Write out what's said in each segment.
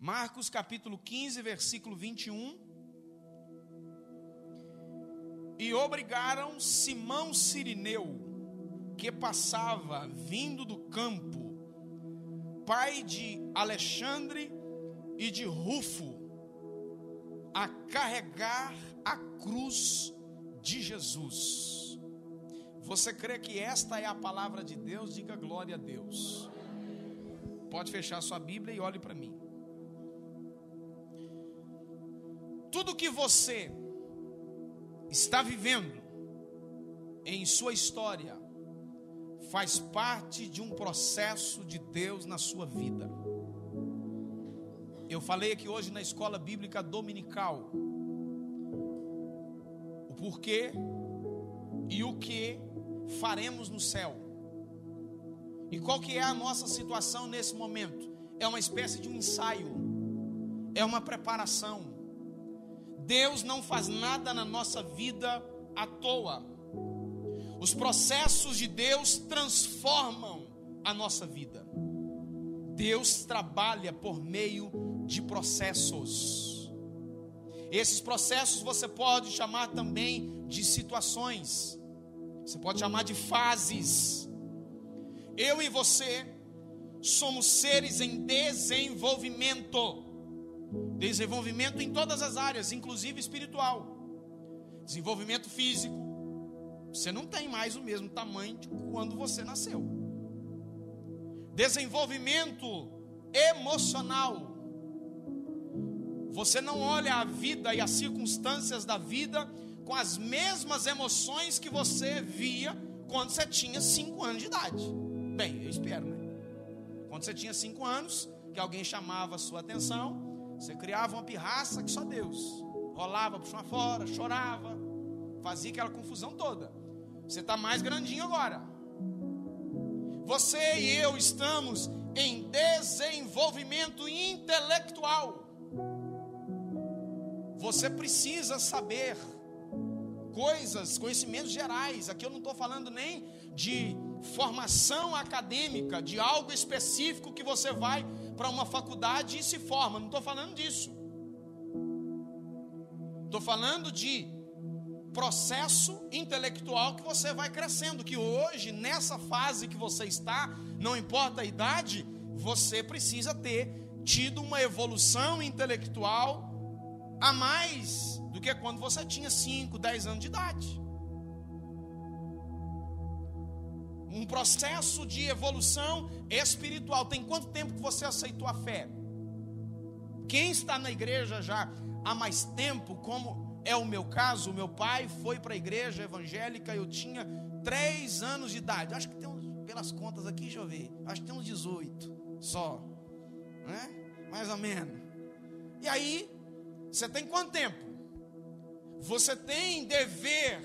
Marcos capítulo 15, versículo 21. E obrigaram Simão Cirineu, que passava vindo do campo, pai de Alexandre e de Rufo, a carregar a cruz de Jesus. Você crê que esta é a palavra de Deus? Diga glória a Deus. Pode fechar sua Bíblia e olhe para mim. Tudo que você está vivendo em sua história faz parte de um processo de Deus na sua vida. Eu falei aqui hoje na escola bíblica dominical o porquê e o que faremos no céu. E qual que é a nossa situação nesse momento? É uma espécie de um ensaio, é uma preparação. Deus não faz nada na nossa vida à toa. Os processos de Deus transformam a nossa vida. Deus trabalha por meio de processos. Esses processos você pode chamar também de situações. Você pode chamar de fases. Eu e você somos seres em desenvolvimento. Desenvolvimento em todas as áreas, inclusive espiritual. Desenvolvimento físico. Você não tem mais o mesmo tamanho de quando você nasceu. Desenvolvimento emocional. Você não olha a vida e as circunstâncias da vida com as mesmas emoções que você via quando você tinha 5 anos de idade. Bem, eu espero, né? Quando você tinha 5 anos, que alguém chamava a sua atenção, você criava uma pirraça que só Deus. Rolava para cima fora, chorava, fazia aquela confusão toda. Você está mais grandinho agora. Você e eu estamos em desenvolvimento intelectual. Você precisa saber coisas, conhecimentos gerais. Aqui eu não estou falando nem de formação acadêmica, de algo específico que você vai para uma faculdade e se forma. Não estou falando disso. Estou falando de processo intelectual que você vai crescendo, que hoje, nessa fase que você está, não importa a idade, você precisa ter tido uma evolução intelectual a mais do que quando você tinha 5, 10 anos de idade. Um processo de evolução espiritual. Tem quanto tempo que você aceitou a fé? Quem está na igreja já há mais tempo, como é o meu caso, o meu pai foi para a igreja evangélica, eu tinha 3 anos de idade. Acho que tem uns, pelas contas aqui, deixa eu ver, acho que tem uns 18 só, né? Mais ou menos. E aí, você tem quanto tempo? Você tem dever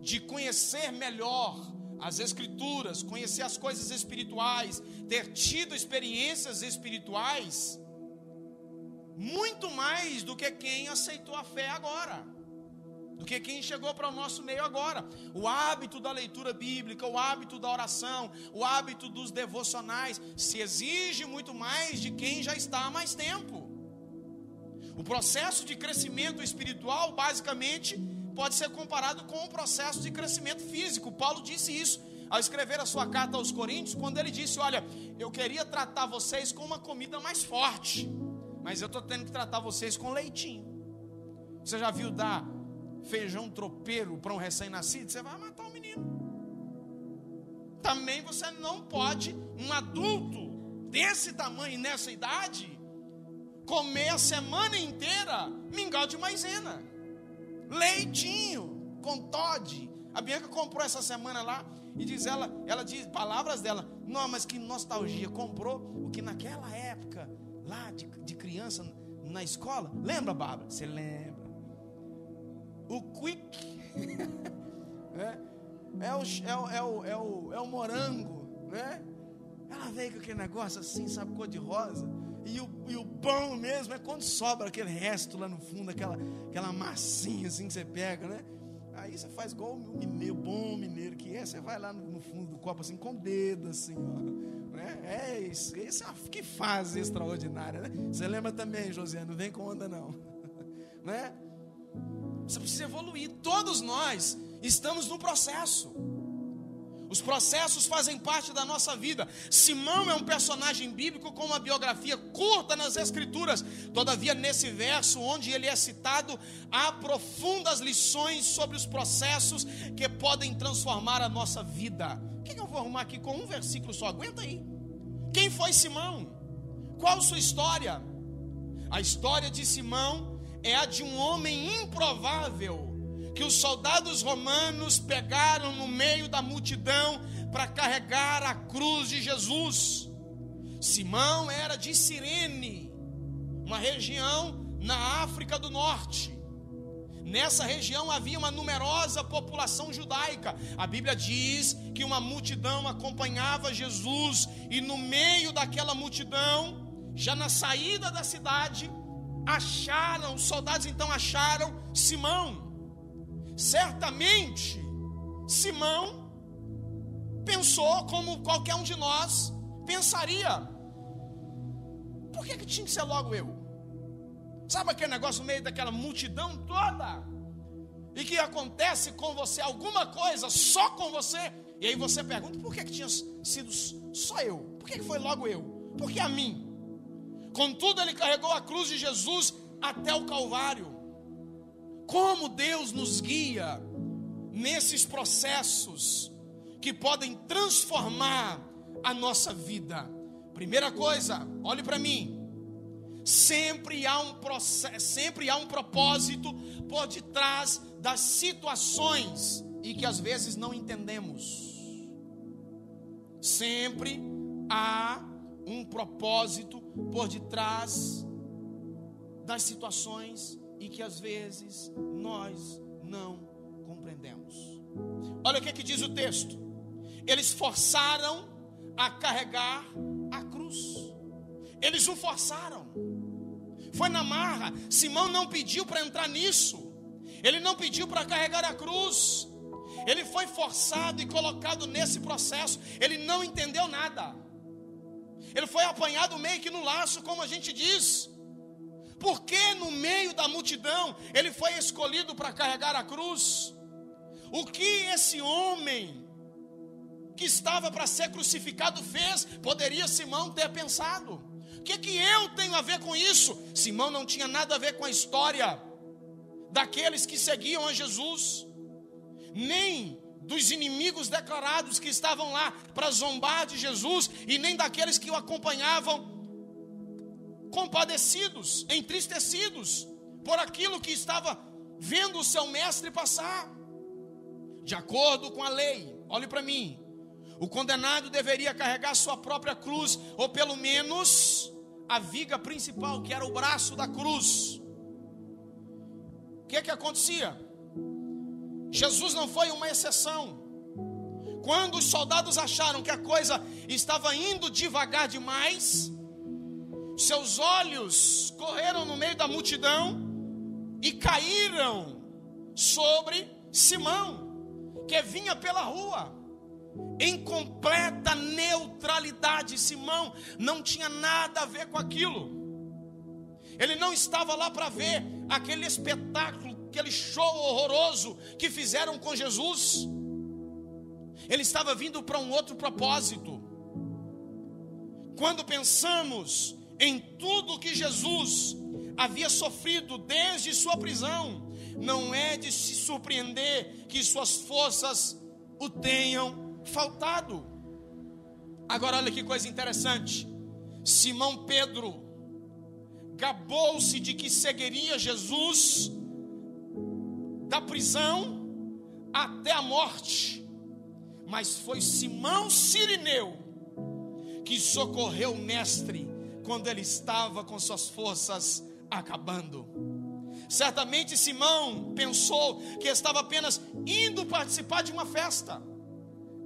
de conhecer melhor as escrituras, conhecer as coisas espirituais, ter tido experiências espirituais, muito mais do que quem aceitou a fé agora, do que quem chegou para o nosso meio agora. O hábito da leitura bíblica, o hábito da oração, o hábito dos devocionais, se exige muito mais de quem já está há mais tempo. O processo de crescimento espiritual, basicamente, pode ser comparado com o processo de crescimento físico. Paulo disse isso ao escrever a sua carta aos Coríntios, quando ele disse: olha, eu queria tratar vocês com uma comida mais forte, mas eu estou tendo que tratar vocês com leitinho. Você já viu dar feijão tropeiro para um recém-nascido? Você vai matar o menino. Também você não pode, um adulto desse tamanho, nessa idade, comer a semana inteira mingau de maisena, leitinho com Toddy. A Bianca comprou essa semana lá e diz ela diz, palavras dela, não, mas que nostalgia, comprou o que naquela época lá de criança na escola. Lembra, Bárbara? Você lembra? O Quick é o morango, né? Ela veio com aquele negócio assim, sabe, cor de rosa. E o pão mesmo é quando sobra aquele resto lá no fundo, aquela massinha assim que você pega, né? Aí você faz igual o bom mineiro que é, você vai lá no fundo do copo assim, com o dedo assim, ó, né? né? Isso que fase extraordinária, né? Você lembra também, José, não vem com onda não, né? Você precisa evoluir. Todos nós estamos no processo. Os processos fazem parte da nossa vida. Simão é um personagem bíblico com uma biografia curta nas Escrituras. Todavia, nesse verso onde ele é citado, há profundas lições sobre os processos que podem transformar a nossa vida. O que eu vou arrumar aqui com um versículo só? Aguenta aí. Quem foi Simão? Qual a sua história? A história de Simão é a de um homem improvável que os soldados romanos pegaram no meio da multidão para carregar a cruz de Jesus. Simão era de Cirene, uma região na África do Norte. Nessa região havia uma numerosa população judaica. A Bíblia diz que uma multidão acompanhava Jesus, e no meio daquela multidão, já na saída da cidade, os soldados então acharam Simão. Certamente, Simão pensou como qualquer um de nós pensaria: por que tinha que ser logo eu? Sabe aquele negócio no meio daquela multidão toda, e que acontece com você alguma coisa só com você, e aí você pergunta: por que tinha sido só eu? Por que foi logo eu? Por que a mim? Contudo, ele carregou a cruz de Jesus até o Calvário. Como Deus nos guia nesses processos que podem transformar a nossa vida. Primeira coisa, olhe para mim. Sempre há um propósito por detrás das situações e que às vezes não entendemos. Sempre há um propósito por detrás das situações e que às vezes nós não compreendemos. Olha o que diz o texto. Eles forçaram a carregar a cruz. Eles o forçaram. Foi na marra. Simão não pediu para entrar nisso. Ele não pediu para carregar a cruz. Ele foi forçado e colocado nesse processo. Ele não entendeu nada. Ele foi apanhado meio que no laço, como a gente diz. Porque no meio da multidão ele foi escolhido para carregar a cruz? O que esse homem que estava para ser crucificado fez? Poderia Simão ter pensado: o que eu tenho a ver com isso? Simão não tinha nada a ver com a história daqueles que seguiam a Jesus, nem dos inimigos declarados que estavam lá para zombar de Jesus, e nem daqueles que o acompanhavam compadecidos, entristecidos por aquilo que estava vendo o seu mestre passar. De acordo com a lei, olhe para mim, o condenado deveria carregar sua própria cruz, ou pelo menos a viga principal, que era o braço da cruz. O que acontecia? Jesus não foi uma exceção. Quando os soldados acharam que a coisa estava indo devagar demais, seus olhos correram no meio da multidão e caíram sobre Simão, que vinha pela rua em completa neutralidade. Simão não tinha nada a ver com aquilo. Ele não estava lá para ver aquele espetáculo, aquele show horroroso que fizeram com Jesus. Ele estava vindo para um outro propósito. Quando pensamos em tudo que Jesus havia sofrido desde sua prisão, não é de se surpreender que suas forças o tenham faltado. Agora olha que coisa interessante. Simão Pedro gabou-se de que seguiria Jesus da prisão até a morte, mas foi Simão Cireneu que socorreu o mestre quando ele estava com suas forças acabando. Certamente Simão pensou que estava apenas indo participar de uma festa.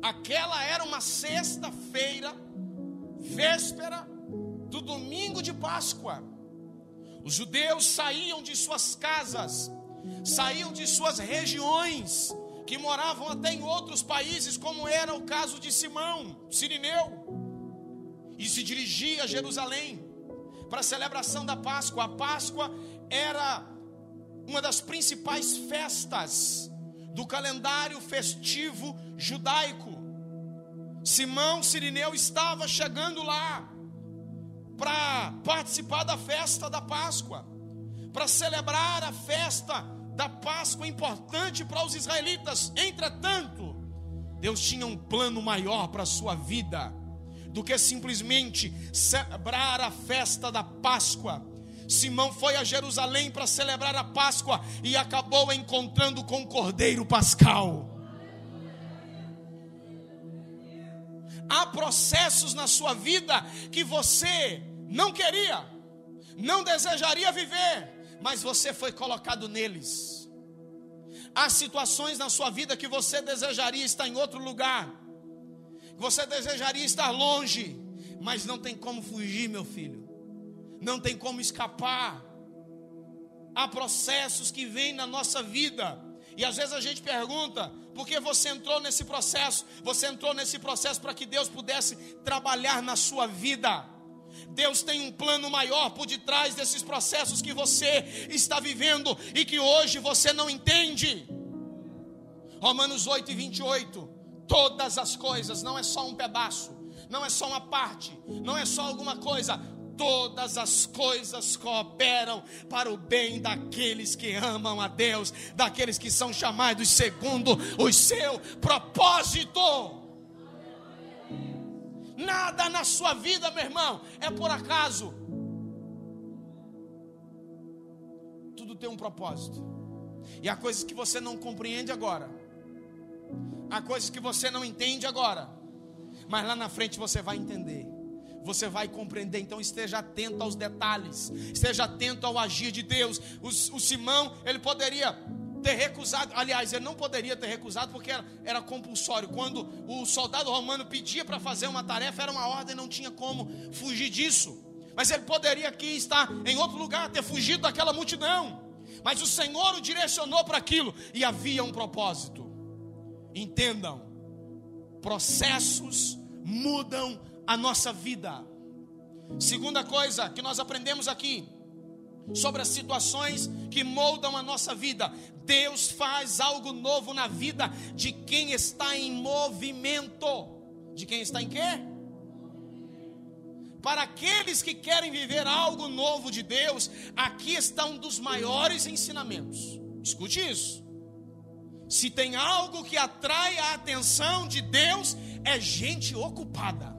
Aquela era uma sexta-feira, véspera do domingo de Páscoa. Os judeus saíam de suas casas, saíam de suas regiões, que moravam até em outros países, como era o caso de Simão Cireneu. e se dirigia a Jerusalém para a celebração da Páscoa. A Páscoa era uma das principais festas do calendário festivo judaico. Simão Cirineu estava chegando lá para participar da festa da Páscoa, para celebrar a festa da Páscoa importante para os israelitas. Entretanto, Deus tinha um plano maior para a sua vida do que simplesmente celebrar a festa da Páscoa. Simão foi a Jerusalém para celebrar a Páscoa e acabou encontrando com o Cordeiro Pascal. Há processos na sua vida que você não queria, não desejaria viver, mas você foi colocado neles. Há situações na sua vida que você desejaria estar em outro lugar, você desejaria estar longe, mas não tem como fugir, meu filho, não tem como escapar. Há processos que vêm na nossa vida, e às vezes a gente pergunta: por que você entrou nesse processo? Você entrou nesse processo para que Deus pudesse trabalhar na sua vida. Deus tem um plano maior por detrás desses processos que você está vivendo e que hoje você não entende. Romanos 8:28. Todas as coisas, não é só um pedaço, não é só uma parte, não é só alguma coisa. Todas as coisas cooperam para o bem daqueles que amam a Deus, daqueles que são chamados segundo o seu propósito. Nada na sua vida, meu irmão, é por acaso. Tudo tem um propósito. E há coisas que você não compreende agora, há coisas que você não entende agora, mas lá na frente você vai entender, você vai compreender. Então esteja atento aos detalhes, esteja atento ao agir de Deus. O Simão, ele poderia ter recusado, aliás, ele não poderia ter recusado, porque era compulsório. Quando o soldado romano pedia para fazer uma tarefa, era uma ordem, não tinha como fugir disso. Mas ele poderia aqui estar em outro lugar, ter fugido daquela multidão, mas o Senhor o direcionou para aquilo, e havia um propósito. Entendam, processos mudam a nossa vida. Segunda coisa que nós aprendemos aqui sobre as situações que moldam a nossa vida: Deus faz algo novo na vida de quem está em movimento. De quem está em quê? Para aqueles que querem viver algo novo de Deus, aqui está um dos maiores ensinamentos. Escute isso. Se tem algo que atrai a atenção de Deus, é gente ocupada.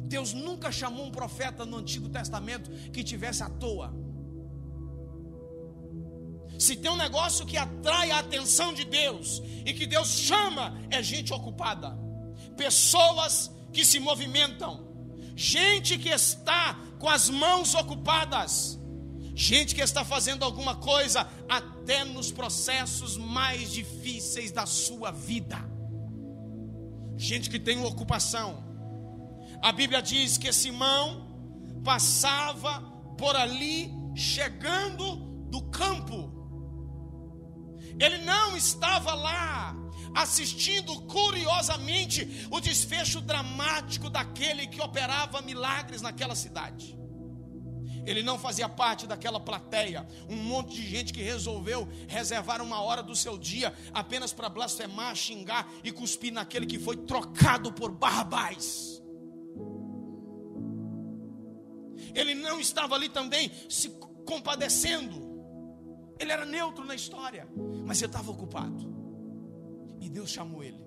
Deus nunca chamou um profeta no Antigo Testamento que tivesse à toa. Se tem um negócio que atrai a atenção de Deus e que Deus chama, é gente ocupada. Pessoas que se movimentam, gente que está com as mãos ocupadas, gente que está fazendo alguma coisa até nos processos mais difíceis da sua vida. Gente que tem uma ocupação. A Bíblia diz que Simão passava por ali chegando do campo. Ele não estava lá assistindo curiosamente o desfecho dramático daquele que operava milagres naquela cidade. Ele não fazia parte daquela plateia, um monte de gente que resolveu reservar uma hora do seu dia apenas para blasfemar, xingar e cuspir naquele que foi trocado por Barrabás. Ele não estava ali também se compadecendo. Ele era neutro na história, mas ele estava ocupado. E Deus chamou ele.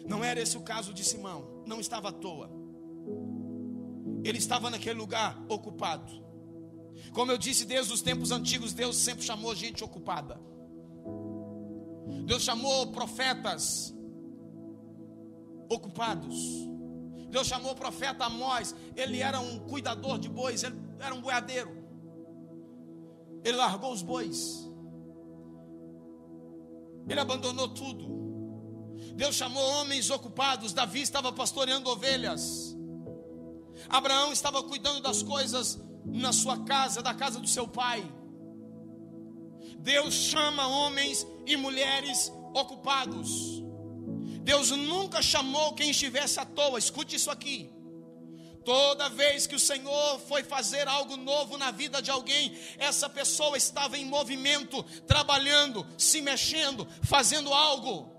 Não era esse o caso de Simão. Não estava à toa. Ele estava naquele lugar ocupado. Como eu disse, desde os tempos antigos, Deus sempre chamou gente ocupada. Deus chamou profetas ocupados. Deus chamou o profeta Amós. Ele era um cuidador de bois, ele era um boiadeiro. Ele largou os bois, ele abandonou tudo. Deus chamou homens ocupados. Davi estava pastoreando ovelhas. Abraão estava cuidando das coisas na sua casa, da casa do seu pai. Deus chama homens e mulheres ocupados. Deus nunca chamou quem estivesse à toa. Escute isso aqui. Toda vez que o Senhor foi fazer algo novo na vida de alguém, essa pessoa estava em movimento, trabalhando, se mexendo, fazendo algo.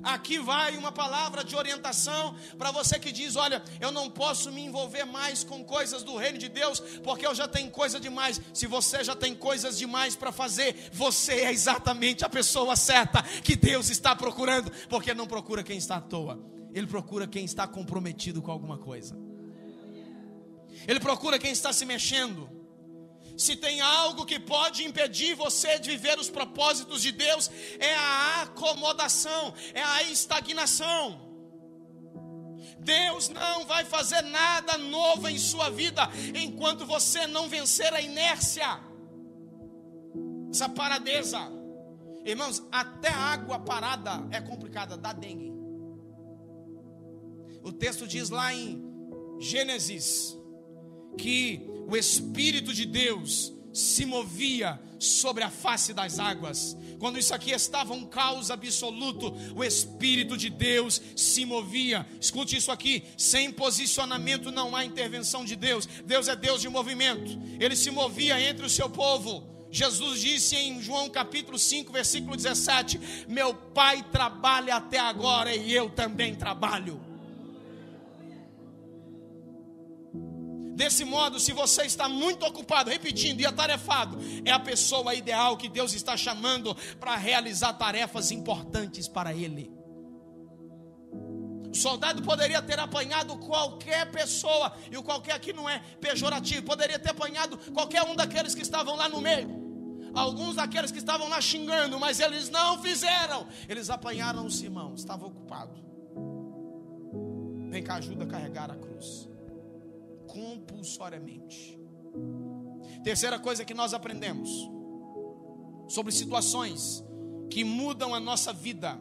Aqui vai uma palavra de orientação para você que diz: olha, eu não posso me envolver mais com coisas do reino de Deus, porque eu já tenho coisa demais. Se você já tem coisas demais para fazer, você é exatamente a pessoa certa que Deus está procurando, porque não procura quem está à toa. Ele procura quem está comprometido com alguma coisa. Ele procura quem está se mexendo. Se tem algo que pode impedir você de viver os propósitos de Deus, é a acomodação, é a estagnação. Deus não vai fazer nada novo em sua vida enquanto você não vencer a inércia, essa paradeza. Irmãos, até a água parada é complicada, dá dengue. O texto diz lá em Gênesis que o Espírito de Deus se movia sobre a face das águas. Quando isso aqui estava um caos absoluto, o Espírito de Deus se movia. Escute isso aqui: sem posicionamento não há intervenção de Deus. Deus é Deus de movimento. Ele se movia entre o seu povo. Jesus disse em João capítulo 5, versículo 17: meu Pai trabalha até agora e eu também trabalho. Desse modo, se você está muito ocupado, repetindo e atarefado, é a pessoa ideal que Deus está chamando para realizar tarefas importantes para Ele. O soldado poderia ter apanhado qualquer pessoa, e o qualquer aqui não é pejorativo, poderia ter apanhado qualquer um daqueles que estavam lá no meio, alguns daqueles que estavam lá xingando, mas eles não fizeram. Eles apanharam o Simão, estava ocupado. Vem cá, ajuda a carregar a cruz. Compulsoriamente. Terceira coisa que nós aprendemos sobre situações que mudam a nossa vida: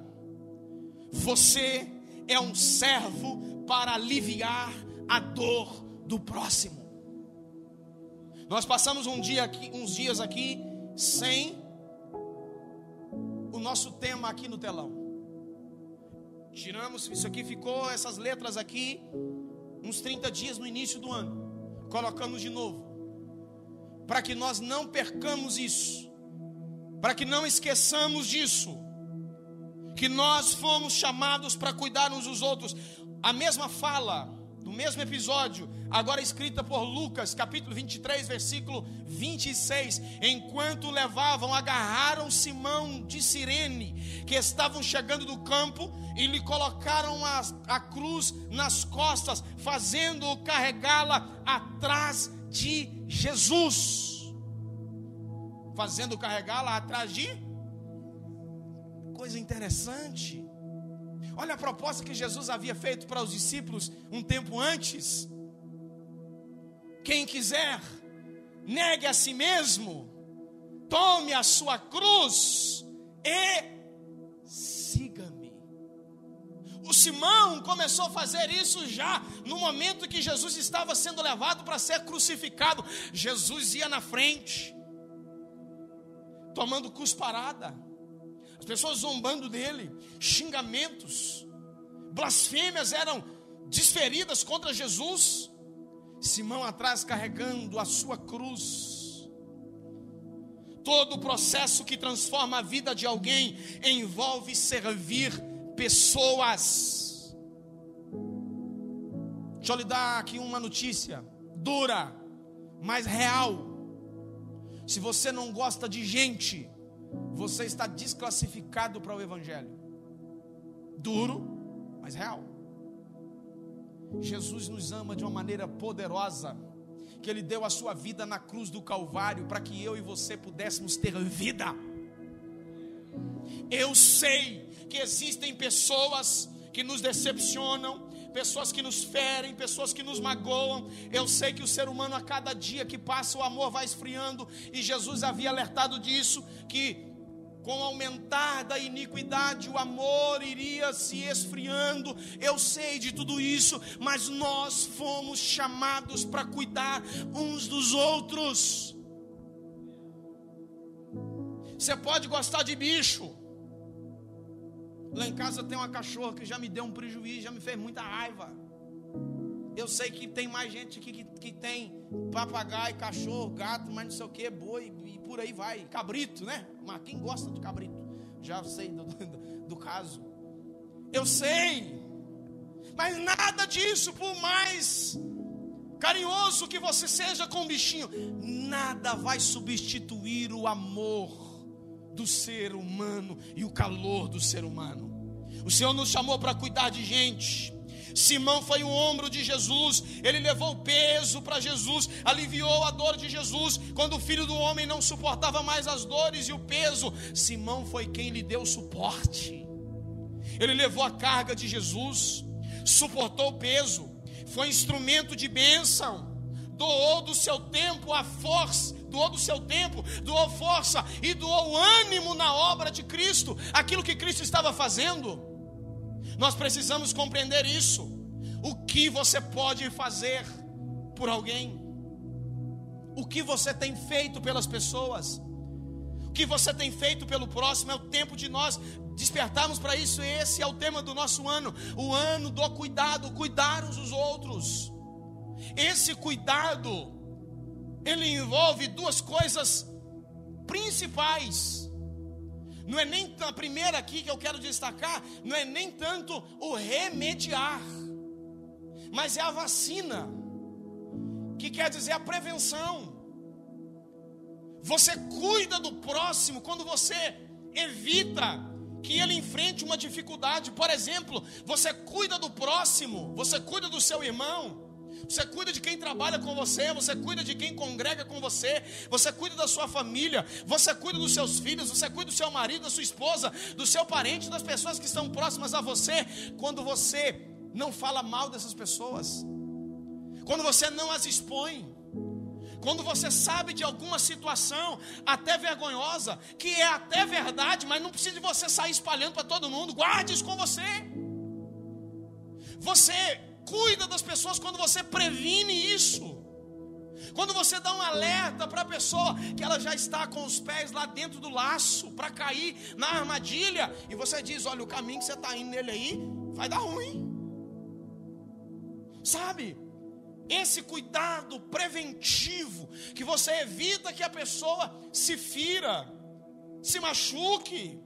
você é um servo para aliviar a dor do próximo. Nós passamos uns dias aqui sem o nosso tema aqui no telão. Tiramos isso aqui, ficou essas letras aqui uns 30 dias no início do ano. Colocamos de novo, para que nós não percamos isso, para que não esqueçamos disso, que nós fomos chamados para cuidar uns dos outros. A mesma fala do mesmo episódio, agora escrita por Lucas, capítulo 23, versículo 26. Enquanto o levavam, agarraram Simão de Cirene, que estavam chegando do campo, e lhe colocaram a cruz nas costas, fazendo-o carregá-la atrás de Jesus. Fazendo carregá-la atrás de... Coisa interessante. Olha a proposta que Jesus havia feito para os discípulos um tempo antes: quem quiser, negue a si mesmo, tome a sua cruz e siga-me. O Simão começou a fazer isso já no momento que Jesus estava sendo levado para ser crucificado. Jesus ia na frente, tomando cusparada, as pessoas zombando dele, xingamentos, blasfêmias eram desferidas contra Jesus. Simão atrás carregando a sua cruz. Todo o processo que transforma a vida de alguém envolve servir pessoas. Deixa eu lhe dar aqui uma notícia dura, mas real. Se você não gosta de gente, você está desclassificado para o Evangelho. Duro, mas real. Jesus nos ama de uma maneira poderosa, que Ele deu a sua vida na cruz do Calvário, para que eu e você pudéssemos ter vida. Eu sei que existem pessoas que nos decepcionam, pessoas que nos ferem, pessoas que nos magoam. Eu sei que o ser humano, a cada dia que passa, o amor vai esfriando, e Jesus havia alertado disso, que com o aumentar da iniquidade o amor iria se esfriando. Eu sei de tudo isso, mas nós fomos chamados para cuidar uns dos outros. Você pode gostar de bicho, Lá em casa tem uma cachorra que já me deu um prejuízo, já me fez muita raiva. Eu sei que tem mais gente aqui que tem papagaio, cachorro, gato, mas não sei o que, boi e por aí vai. Cabrito, né? Mas quem gosta de cabrito? Já sei do caso. Eu sei. Mas nada disso, por mais carinhoso que você seja com o bichinho, nada vai substituir o amor do ser humano e o calor do ser humano. O Senhor nos chamou para cuidar de gente. Simão foi o ombro de Jesus, ele levou o peso para Jesus, aliviou a dor de Jesus, quando o Filho do Homem não suportava mais as dores e o peso, Simão foi quem lhe deu suporte. Ele levou a carga de Jesus, suportou o peso, foi instrumento de bênção, doou do seu tempo a força, doou força e doou ânimo na obra de Cristo, aquilo que Cristo estava fazendo. Nós precisamos compreender isso. O que você pode fazer por alguém? O que você tem feito pelas pessoas? O que você tem feito pelo próximo? É o tempo de nós despertarmos para isso. Esse é o tema do nosso ano. O ano do cuidado, cuidar uns dos outros. Esse cuidado, ele envolve duas coisas principais. Não é nem a primeira aqui que eu quero destacar, não é nem tanto o remediar, mas é a vacina, que quer dizer a prevenção. Você cuida do próximo quando você evita que ele enfrente uma dificuldade. Por exemplo, você cuida do próximo, você cuida do seu irmão, você cuida de quem trabalha com você, você cuida de quem congrega com você, você cuida da sua família, você cuida dos seus filhos, você cuida do seu marido, da sua esposa, do seu parente, das pessoas que estão próximas a você. Quando você não fala mal dessas pessoas, quando você não as expõe, quando você sabe de alguma situação até vergonhosa, que é até verdade, mas não precisa de você sair espalhando para todo mundo, guarde isso com você. Você cuida das pessoas quando você previne isso. Quando você dá um alerta para a pessoa que ela já está com os pés lá dentro do laço para cair na armadilha, e você diz: olha, o caminho que você está indo nele aí vai dar ruim. Sabe? Esse cuidado preventivo, que você evita que a pessoa se fira, se machuque.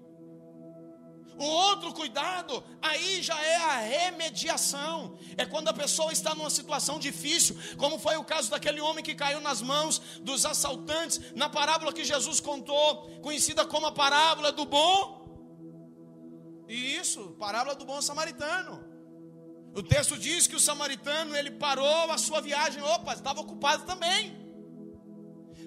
O outro cuidado, aí já é a remediação. É quando a pessoa está numa situação difícil, como foi o caso daquele homem que caiu nas mãos dos assaltantes, na parábola que Jesus contou, conhecida como a parábola do bom. Isso, parábola do bom samaritano. O texto diz que o samaritano, ele parou a sua viagem, estava ocupado também.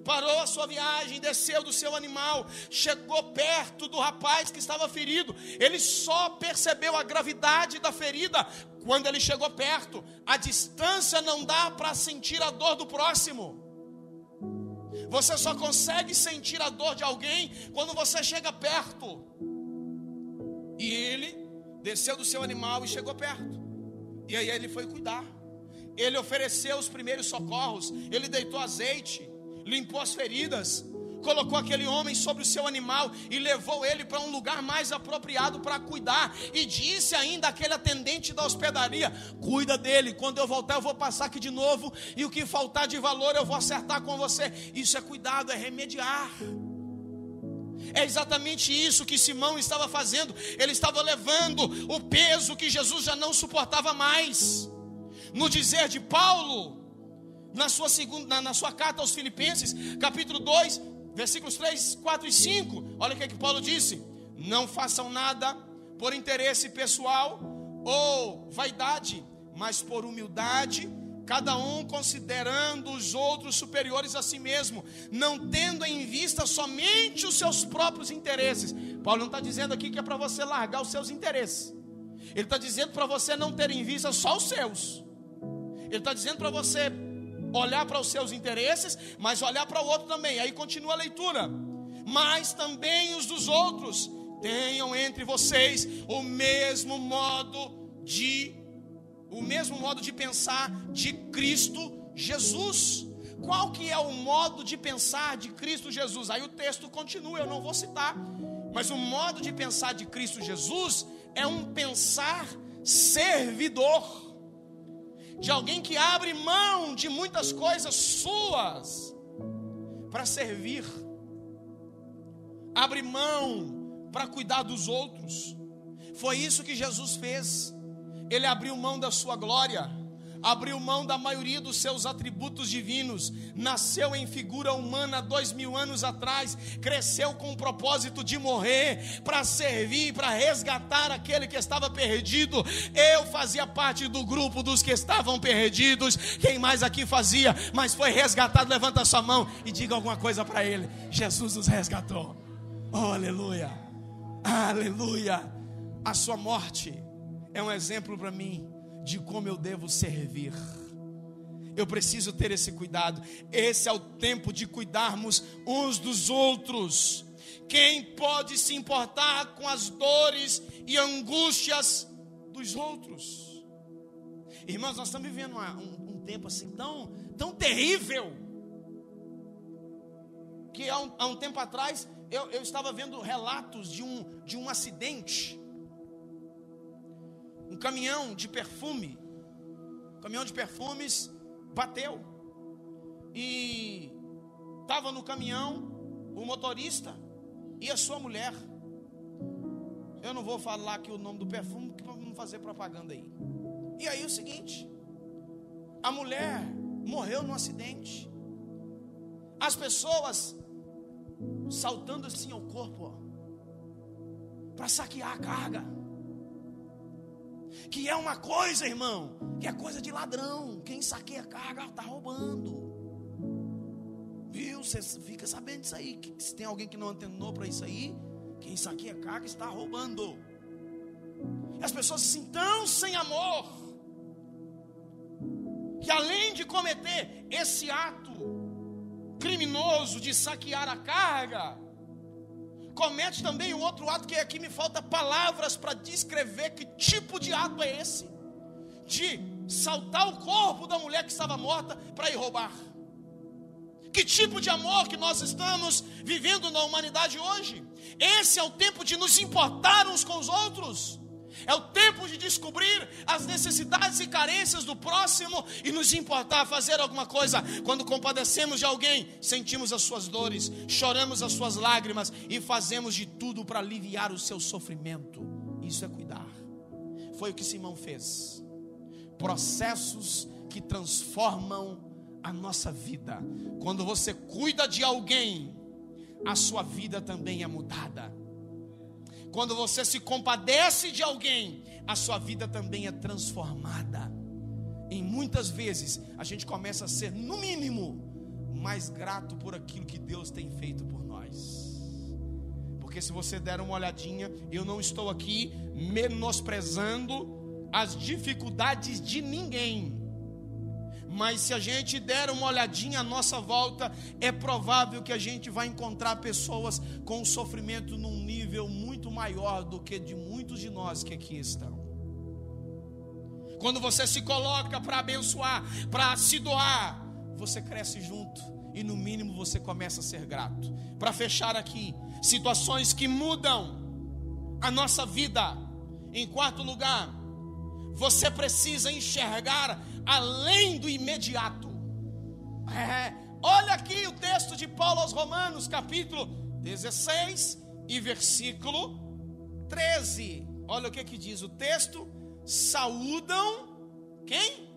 Parou a sua viagem, desceu do seu animal, chegou perto do rapaz que estava ferido. Ele só percebeu a gravidade da ferida quando ele chegou perto. A distância não dá para sentir a dor do próximo. Você só consegue sentir a dor de alguém quando você chega perto. E ele desceu do seu animal e chegou perto. E aí ele foi cuidar. Ele ofereceu os primeiros socorros. Ele deitou azeite, limpou as feridas, colocou aquele homem sobre o seu animal e levou ele para um lugar mais apropriado para cuidar. E disse ainda àquele atendente da hospedaria: cuida dele, quando eu voltar eu vou passar aqui de novo, e o que faltar de valor eu vou acertar com você. Isso é cuidado, é remediar. É exatamente isso que Simão estava fazendo. Ele estava levando o peso que Jesus já não suportava mais. No dizer de Paulo, na sua carta aos Filipenses, capítulo 2, versículos 3, 4 e 5, olha o que Paulo disse: não façam nada por interesse pessoal ou vaidade, mas por humildade, cada um considerando os outros superiores a si mesmo, não tendo em vista somente os seus próprios interesses. Paulo não está dizendo aqui que é para você largar os seus interesses. Ele está dizendo para você não ter em vista só os seus. Ele está dizendo para você olhar para os seus interesses, mas olhar para o outro também. Aí continua a leitura: mas também os dos outros. Tenham entre vocês o mesmo modo de pensar de Cristo Jesus. Qual que é o modo de pensar de Cristo Jesus? Aí o texto continua, eu não vou citar, mas o modo de pensar de Cristo Jesus é um pensar servidor, de alguém que abre mão de muitas coisas suas para servir, abre mão para cuidar dos outros. Foi isso que Jesus fez. Ele abriu mão da sua glória, abriu mão da maioria dos seus atributos divinos, nasceu em figura humana 2000 anos atrás, cresceu com o propósito de morrer, para servir, para resgatar aquele que estava perdido. Eu fazia parte do grupo dos que estavam perdidos. Quem mais aqui fazia, mas foi resgatado? Levanta a sua mão e diga alguma coisa para ele. Jesus nos resgatou. Oh, aleluia, aleluia. A sua morte é um exemplo para mim de como eu devo servir. Eu preciso ter esse cuidado. Esse é o tempo de cuidarmos uns dos outros. Quem pode se importar com as dores e angústias dos outros? Irmãos, nós estamos vivendo um tempo assim tão terrível, que há um tempo atrás eu estava vendo relatos de um acidente. Um caminhão de perfumes bateu, e estava no caminhão o motorista e a sua mulher. Eu não vou falar aqui o nome do perfume, para não fazer propaganda aí. E aí o seguinte, a mulher morreu num acidente, as pessoas saltando assim ao corpo, para saquear a carga, que é uma coisa, irmão, que é coisa de ladrão. Quem saqueia a carga está roubando, viu? Você fica sabendo disso aí, que se tem alguém que não antenou para isso aí, quem saqueia a carga está roubando. E as pessoas assim tão sem amor, que além de cometer esse ato criminoso de saquear a carga, comete também o outro ato, que aqui me falta palavras para descrever que tipo de ato é esse, de saltar o corpo da mulher que estava morta para ir roubar. Que tipo de amor que nós estamos vivendo na humanidade hoje? Esse é o tempo de nos importar uns com os outros. É o tempo de descobrir as necessidades e carências do próximo e nos importar, fazer alguma coisa. Quando compadecemos de alguém, sentimos as suas dores, choramos as suas lágrimas e fazemos de tudo para aliviar o seu sofrimento. Isso é cuidar. Foi o que Simão fez. Processos que transformam a nossa vida. Quando você cuida de alguém, a sua vida também é mudada. Quando você se compadece de alguém, a sua vida também é transformada. E muitas vezes a gente começa a ser, no mínimo, mais grato por aquilo que Deus tem feito por nós. Porque se você der uma olhadinha, eu não estou aqui menosprezando as dificuldades de ninguém, mas se a gente der uma olhadinha à nossa volta, é provável que a gente vai encontrar pessoas com sofrimento num nível muito maior do que de muitos de nós que aqui estão. Quando você se coloca para abençoar, para se doar, você cresce junto e no mínimo você começa a ser grato. Para fechar aqui, situações que mudam a nossa vida. Em quarto lugar, você precisa enxergar além do imediato. Olha aqui o texto de Paulo aos Romanos, capítulo 16 e versículo 13. Olha o que diz o texto. Saúdam quem?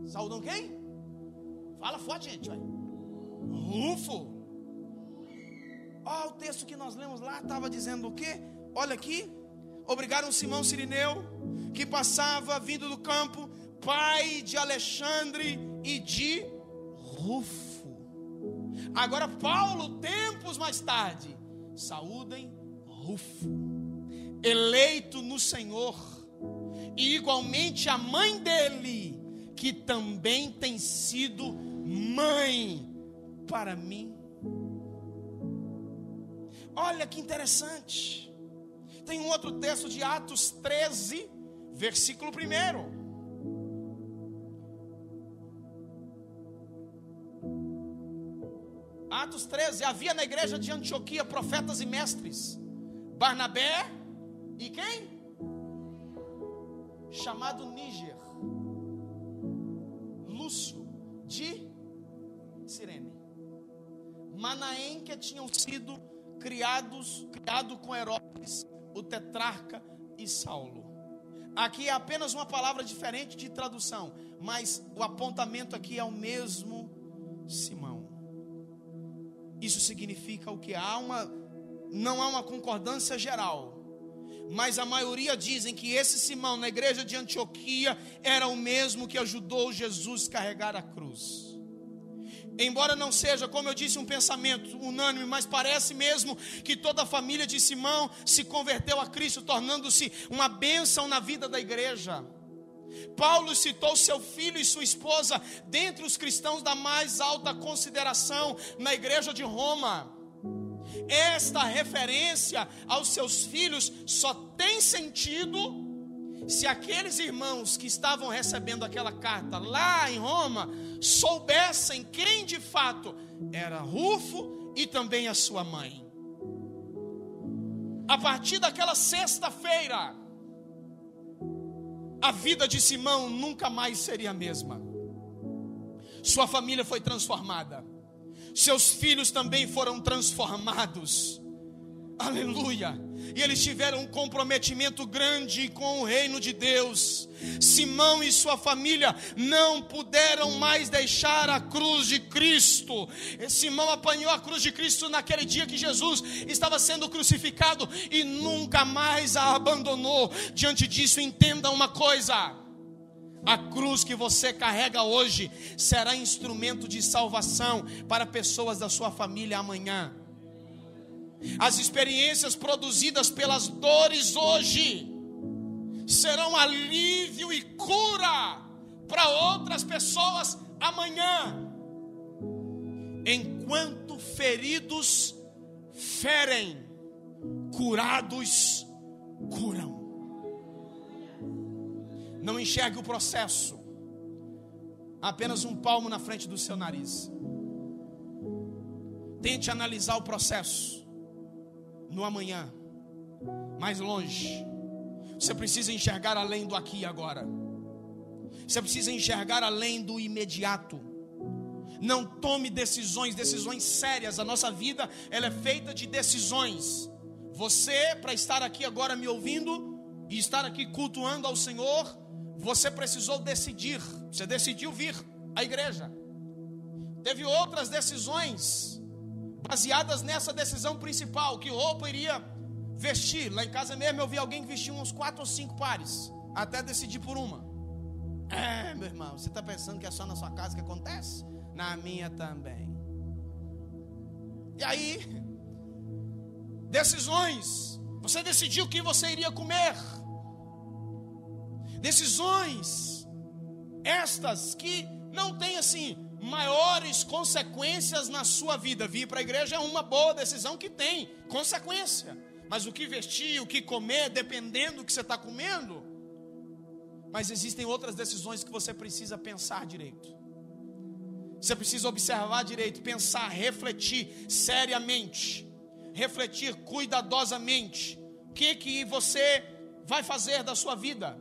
Saúdam quem? Fala forte, gente. Rufo. Olha o texto que nós lemos lá, estava dizendo o quê? Olha aqui. Obrigaram Simão Cirineu, que passava vindo do campo, pai de Alexandre e de Rufo. Agora Paulo, tempos mais tarde, saúdem Rufo, eleito no Senhor, e igualmente a mãe dele, que também tem sido mãe para mim. Olha que interessante. Tem um outro texto de Atos 13, versículo 1. Atos 13, havia na igreja de Antioquia profetas e mestres, Barnabé e quem? chamado Níger, Lúcio de Cirene, Manaém, que tinham sido criado com Herodes, o tetrarca, e Saulo. Aqui é apenas uma palavra diferente de tradução, mas o apontamento aqui é o mesmo Simão. Isso significa o que? Não há uma concordância geral, mas a maioria dizem que esse Simão na igreja de Antioquia era o mesmo que ajudou Jesus a carregar a cruz. Embora não seja, como eu disse, um pensamento unânime, mas parece mesmo que toda a família de Simão se converteu a Cristo, tornando-se uma bênção na vida da igreja. Paulo citou seu filho e sua esposa dentre os cristãos da mais alta consideração na igreja de Roma. Esta referência aos seus filhos só tem sentido se aqueles irmãos que estavam recebendo aquela carta lá em Roma soubessem quem de fato era Rufo e também a sua mãe. A partir daquela sexta-feira, a vida de Simão nunca mais seria a mesma. Sua família foi transformada, seus filhos também foram transformados. Aleluia. E eles tiveram um comprometimento grande com o reino de Deus. Simão e sua família não puderam mais deixar a cruz de Cristo. Simão apanhou a cruz de Cristo naquele dia que Jesus estava sendo crucificado e nunca mais a abandonou. Diante disso, entenda uma coisa: a cruz que você carrega hoje será instrumento de salvação para pessoas da sua família amanhã. As experiências produzidas pelas dores hoje serão alívio e cura para outras pessoas amanhã. Enquanto feridos ferem, curados curam. Não enxergue o processo apenas um palmo na frente do seu nariz. Tente analisar o processo no amanhã, mais longe. Você precisa enxergar além do aqui e agora. Você precisa enxergar além do imediato. Não tome decisões sérias. A nossa vida, ela é feita de decisões. Você, para estar aqui agora me ouvindo e estar aqui cultuando ao Senhor, você precisou decidir. Você decidiu vir à igreja. Teve outras decisões baseadas nessa decisão principal, que roupa iria vestir. Lá em casa mesmo eu vi alguém que vestia uns 4 ou 5 pares, até decidir por uma. Meu irmão, você está pensando que é só na sua casa que acontece? Na minha também. E aí, decisões. Você decidiu o que você iria comer. Decisões estas que não tem assim maiores consequências na sua vida. Vir para a igreja é uma boa decisão que tem consequência, mas o que vestir, o que comer, dependendo do que você está comendo. Mas existem outras decisões que você precisa pensar direito. Você precisa observar direito, pensar, refletir seriamente, refletir cuidadosamente. O que você vai fazer da sua vida,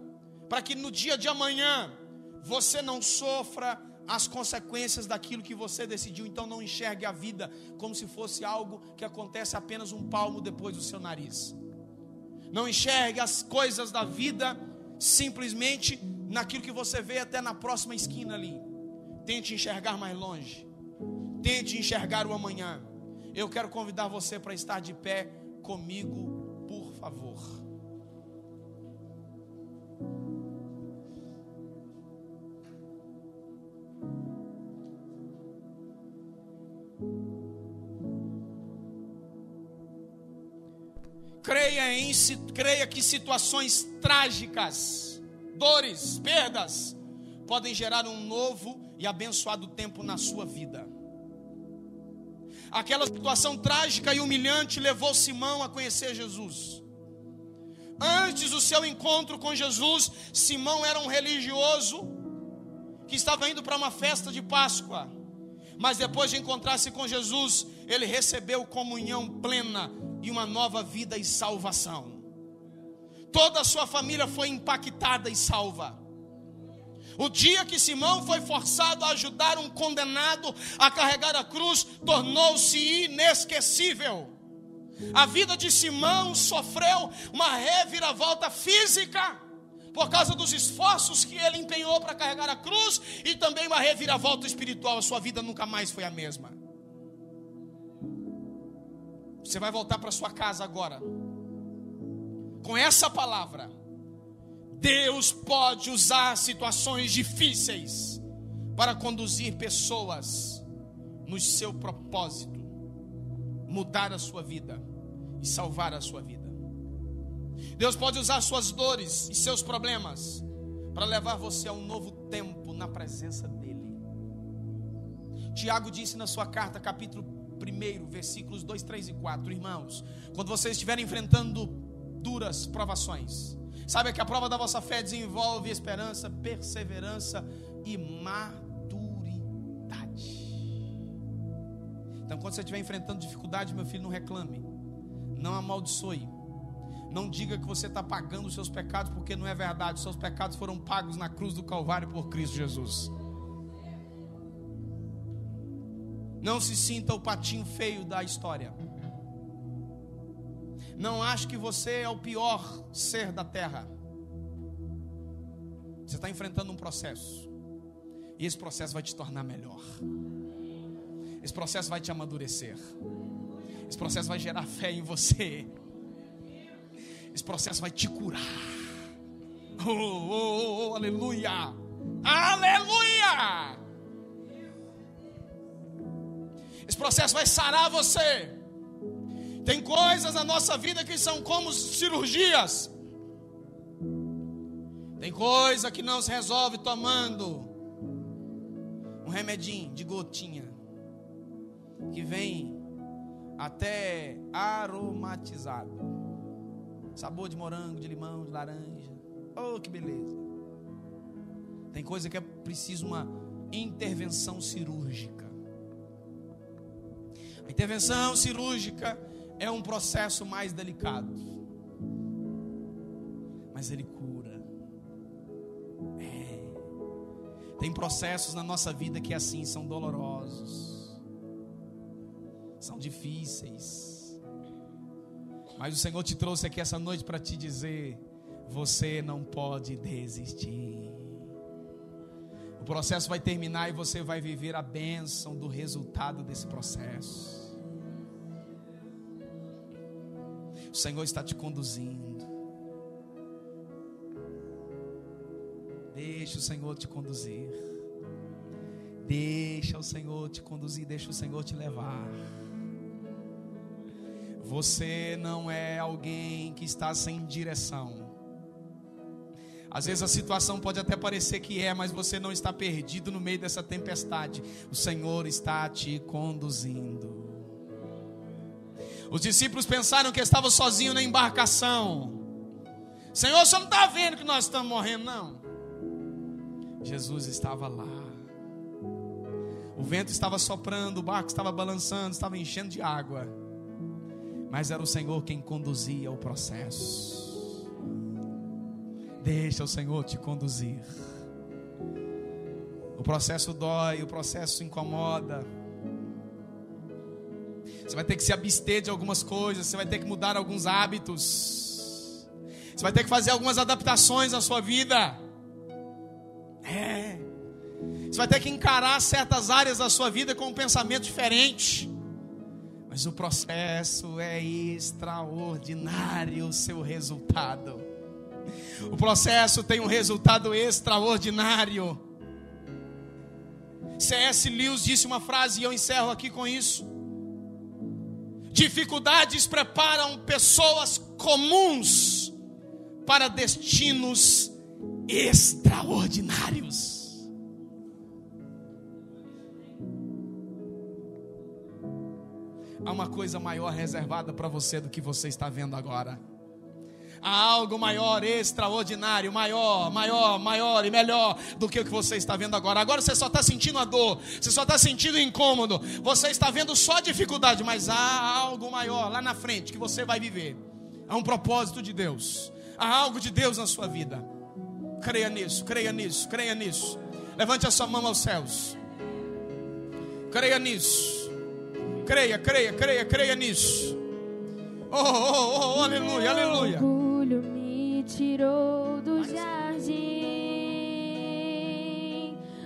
para que no dia de amanhã você não sofra as consequências daquilo que você decidiu. Então não enxergue a vida como se fosse algo que acontece apenas um palmo depois do seu nariz. Não enxergue as coisas da vida simplesmente naquilo que você vê até na próxima esquina ali. Tente enxergar mais longe. Tente enxergar o amanhã. Eu quero convidar você para estar de pé comigo, por favor. Creia que situações trágicas, dores, perdas, podem gerar um novo e abençoado tempo na sua vida. Aquela situação trágica e humilhante levou Simão a conhecer Jesus. Antes do seu encontro com Jesus, Simão era um religioso que estava indo para uma festa de Páscoa. Mas depois de encontrar-se com Jesus, ele recebeu comunhão plena e uma nova vida e salvação. toda a sua família foi impactada e salva. O dia que Simão foi forçado a ajudar um condenado a carregar a cruz, tornou-se inesquecível. A vida de Simão sofreu uma reviravolta física, por causa dos esforços que ele empenhou para carregar a cruz, e também uma reviravolta espiritual. A sua vida nunca mais foi a mesma. Você vai voltar para sua casa agora, com essa palavra. Deus pode usar situações difíceis para conduzir pessoas no seu propósito, mudar a sua vida e salvar a sua vida. Deus pode usar suas dores e seus problemas para levar você a um novo tempo na presença dEle. Tiago disse na sua carta, capítulo 1, versículos 2, 3 e 4: irmãos, quando vocês estiverem enfrentando duras provações, saiba que a prova da vossa fé desenvolve esperança, perseverança e maturidade. Então, quando você estiver enfrentando dificuldade, meu filho, não reclame, não amaldiçoe, não diga que você está pagando os seus pecados, porque não é verdade. Os seus pecados foram pagos na cruz do Calvário por Cristo Jesus. Não se sinta o patinho feio da história. Não ache que você é o pior ser da terra. Você está enfrentando um processo, e esse processo vai te tornar melhor. Esse processo vai te amadurecer. Esse processo vai gerar fé em você. Esse processo vai te curar. Aleluia! Aleluia! Esse processo vai sarar você. Tem coisas na nossa vida que são como cirurgias. Tem coisa que não se resolve tomando um remedinho de gotinha, que vem até aromatizado, sabor de morango, de limão, de laranja. Oh, que beleza. Tem coisa que é preciso uma intervenção cirúrgica. A intervenção cirúrgica é um processo mais delicado, mas ele cura. Tem processos na nossa vida que assim são dolorosos, são difíceis, mas o Senhor te trouxe aqui essa noite para te dizer: você não pode desistir. O processo vai terminar e você vai viver a bênção do resultado desse processo. O Senhor está te conduzindo. Deixa o Senhor te conduzir. Deixa o Senhor te conduzir. Deixa o Senhor te levar. Você não é alguém que está sem direção. Às vezes a situação pode até parecer que é, mas você não está perdido no meio dessa tempestade. O Senhor está te conduzindo. Os discípulos pensaram que estavam sozinhos na embarcação. Senhor, você não está vendo que nós estamos morrendo, não? Jesus estava lá. O vento estava soprando, o barco estava balançando, estava enchendo de água, mas era o Senhor quem conduzia o processo. Deixa o Senhor te conduzir. O processo dói, o processo incomoda. Você vai ter que se abster de algumas coisas, você vai ter que mudar alguns hábitos, você vai ter que fazer algumas adaptações na sua vida. Você vai ter que encarar certas áreas da sua vida com um pensamento diferente. Mas o processo é extraordinário, o seu resultado. O processo tem um resultado extraordinário. C.S. Lewis disse uma frase, e eu encerro aqui com isso: dificuldades preparam pessoas comuns para destinos extraordinários. Há uma coisa maior reservada para você do que você está vendo agora. Há algo maior, extraordinário, maior e melhor do que o que você está vendo agora. Agora você só está sentindo a dor, você só está sentindo o incômodo, você está vendo só a dificuldade, mas há algo maior lá na frente que você vai viver. Há um propósito de Deus, Há algo de Deus na sua vida. Creia nisso, creia nisso, creia nisso. Levante a sua mão aos céus. Creia nisso. Creia, creia, creia, creia nisso. Oh, aleluia, aleluia. O orgulho me tirou do jardim.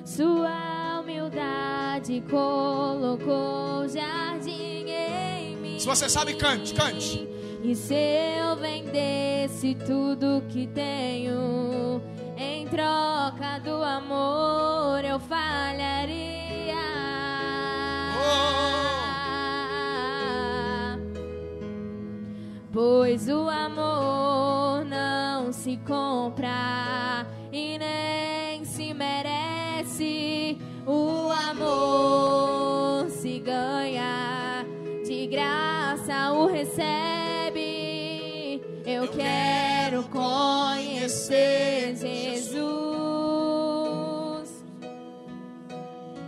Sua humildade colocou jardim em mim. Se você sabe, cante, cante. E se eu vendesse tudo que tenho, em troca do amor eu falharia. Pois o amor não se compra e nem se merece. O amor se ganha, de graça o recebe. Eu quero conhecer Jesus.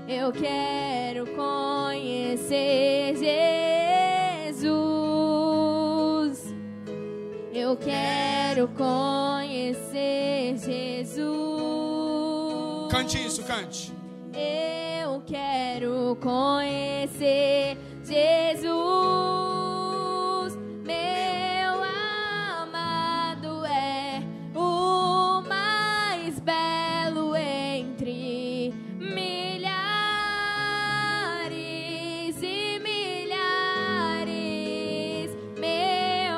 Eu quero conhecer Jesus. Eu quero conhecer Jesus. Cante isso, cante. Eu quero conhecer Jesus. Meu amado é o mais belo entre milhares e milhares. Meu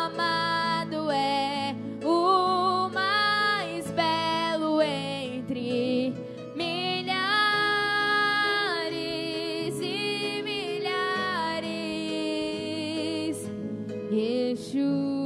amado é o mais belo entre milhares e milhares. Yeshua.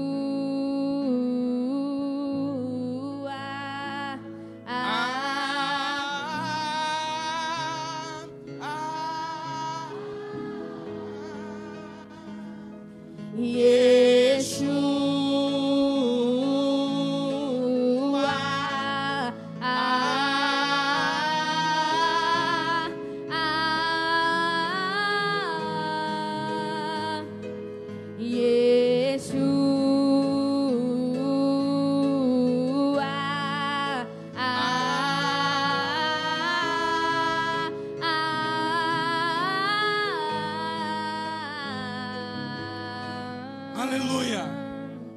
Aleluia,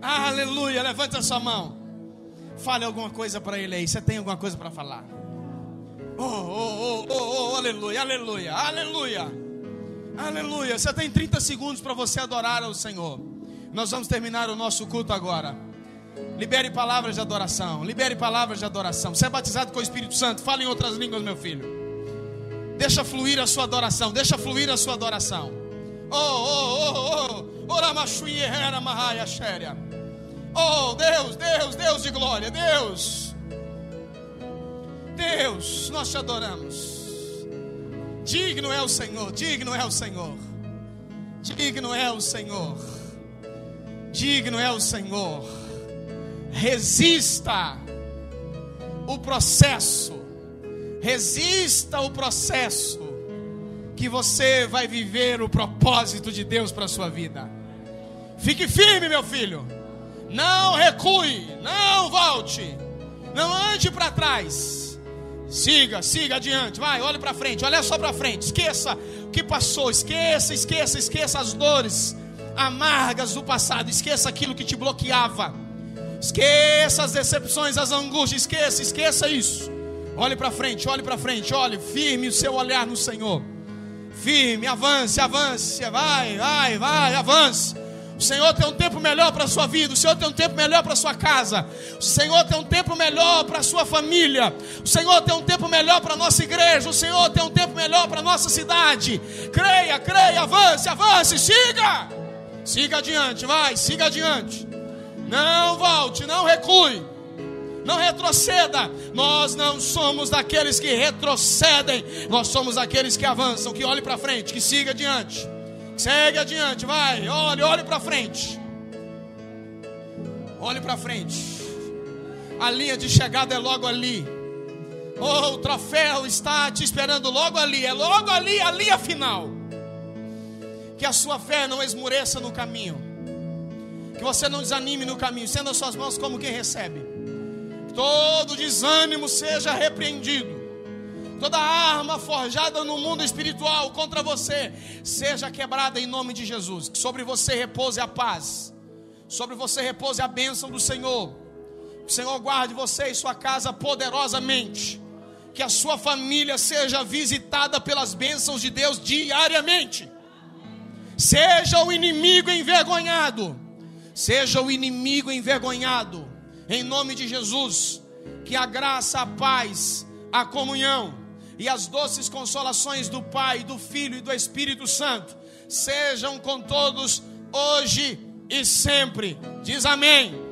aleluia. Levante a sua mão. Fale alguma coisa para ele aí. Você tem alguma coisa para falar? Aleluia, aleluia, aleluia, aleluia. Você tem 30 segundos para você adorar ao Senhor. Nós vamos terminar o nosso culto agora. Libere palavras de adoração. Libere palavras de adoração. Você é batizado com o Espírito Santo, fale em outras línguas, meu filho. Deixa fluir a sua adoração. Deixa fluir a sua adoração. Oh, Deus, Deus, Deus de glória, Deus, Deus, nós te adoramos. Digno é o Senhor, digno é o Senhor, digno é o Senhor, digno é o Senhor. Resista o processo, resista o processo, que você vai viver o propósito de Deus para a sua vida. Fique firme, meu filho. Não recue, não volte, não ande para trás. Siga, siga adiante, vai, olhe para frente, olha só para frente. Esqueça o que passou, esqueça as dores amargas do passado. Esqueça aquilo que te bloqueava. Esqueça as decepções, as angústias. Esqueça isso. Olhe para frente, olhe firme o seu olhar no Senhor. Firme, avance, vai, avance. O Senhor tem um tempo melhor para a sua vida. O Senhor tem um tempo melhor para a sua casa. O Senhor tem um tempo melhor para a sua família. O Senhor tem um tempo melhor para a nossa igreja. O Senhor tem um tempo melhor para a nossa cidade. Creia, avance, siga adiante, vai, siga adiante. Não volte, não recue, não retroceda. Nós não somos daqueles que retrocedem. Nós somos aqueles que avançam, que olhe para frente, que siga adiante. Segue adiante, vai, olhe para frente. Olhe para frente. A linha de chegada é logo ali. O troféu está te esperando logo ali. É logo ali a linha final. Que a sua fé não esmoreça no caminho. Que você não desanime no caminho. Estenda as suas mãos como quem recebe. Todo desânimo seja repreendido. Toda arma forjada no mundo espiritual contra você seja quebrada em nome de Jesus. Que sobre você repouse a paz. Sobre você repouse a bênção do Senhor. Que o Senhor guarde você e sua casa poderosamente. Que a sua família seja visitada pelas bênçãos de Deus diariamente. Seja o inimigo envergonhado. Seja o inimigo envergonhado. Em nome de Jesus. Que a graça, a paz, a comunhão e as doces consolações do Pai, do Filho e do Espírito Santo sejam com todos hoje e sempre. Diz amém.